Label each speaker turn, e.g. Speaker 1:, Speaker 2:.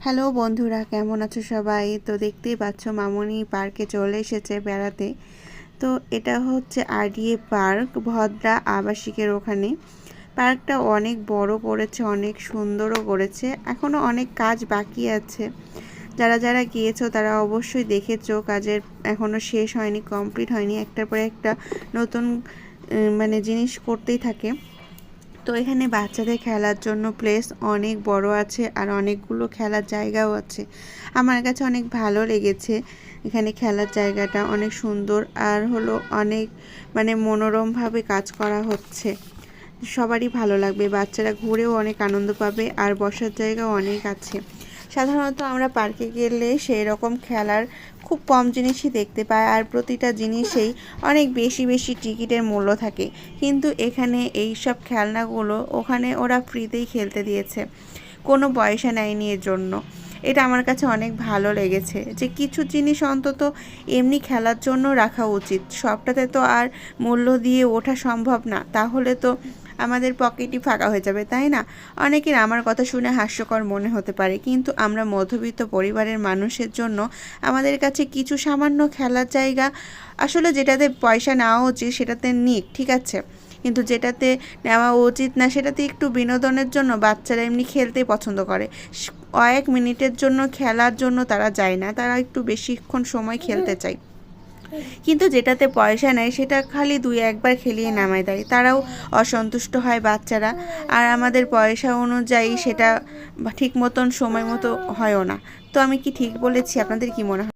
Speaker 1: Hello বন্ধুরা, কেমন আছো সবাই? তো দেখতেই পাচ্ছ মামুনি পার্কে চলে এসেছে বেড়াতে। তো এটা হচ্ছে আরডিএ পার্ক, ভদ্রা আবাসিকের ওখানে। পার্কটা অনেক বড় করেছে, অনেক সুন্দরও করেছে। এখনও অনেক কাজ বাকি আছে। যারা যারা গিয়েছো তারা অবশ্যই দেখেছো, কাজের এখনও শেষ হয়নি, কমপ্লিট হয়নি। একটার পর একটা নতুন জিনিস করতেই থাকে। তো এখানে বাচ্চাদের খেলার জন্য প্লেস অনেক বড় আছে আর অনেকগুলো খেলার জায়গাও আছে। আমার কাছে অনেক ভালো লেগেছে। এখানে খেলার জায়গাটা অনেক সুন্দর আর হলো অনেক মনোরমভাবে কাজ করা হচ্ছে। সবারই ভালো লাগবে, বাচ্চারা ঘুরেও অনেক আনন্দ পাবে আর বসার জায়গাও অনেক আছে। সাধারণত আমরা পার্কে গেলে সেই রকম খেলার খুব কম জিনিসই দেখতে পাই আর প্রতিটা জিনিসেই অনেক বেশি বেশি টিকিটের মূল্য থাকে। কিন্তু এখানে এই সব খেলনাগুলো ওখানে ওরা ফ্রিতেই খেলতে দিয়েছে, কোনো পয়সা নেয়নি এর জন্য। এটা আমার কাছে অনেক ভালো লেগেছে যে কিছু জিনিস অন্তত এমনি খেলার জন্য রাখা উচিত। সবটাতে তো আর মূল্য দিয়ে ওঠা সম্ভব না, তাহলে তো আমাদের পকেটই ফাঁকা হয়ে যাবে, তাই না? অনেকের আমার কথা শুনে হাস্যকর মনে হতে পারে, কিন্তু আমরা মধ্যবিত্ত পরিবারের মানুষের জন্য আমাদের কাছে কিছু সামান্য খেলার জায়গা, আসলে যেটাতে পয়সা নেওয়া উচিত সেটাতে নিক, ঠিক আছে, কিন্তু যেটাতে নেওয়া উচিত না সেটাতে একটু বিনোদনের জন্য বাচ্চারা এমনি খেলতেই পছন্দ করে। কয়েক মিনিটের জন্য খেলার জন্য তারা যায় না, তারা একটু বেশিক্ষণ সময় খেলতে চায়। কিন্তু যেটাতে পয়সা নেয় সেটা খালি 2-1 বার খেলিয়ে নামায় দেয়, তারাও অসন্তুষ্ট হয় বাচ্চারা। আর আমাদের পয়সা অনুযায়ী সেটা ঠিক মতন সময় মতো হয়ও না। তো আমি কি ঠিক বলেছি? আপনাদের কি মনে হয়?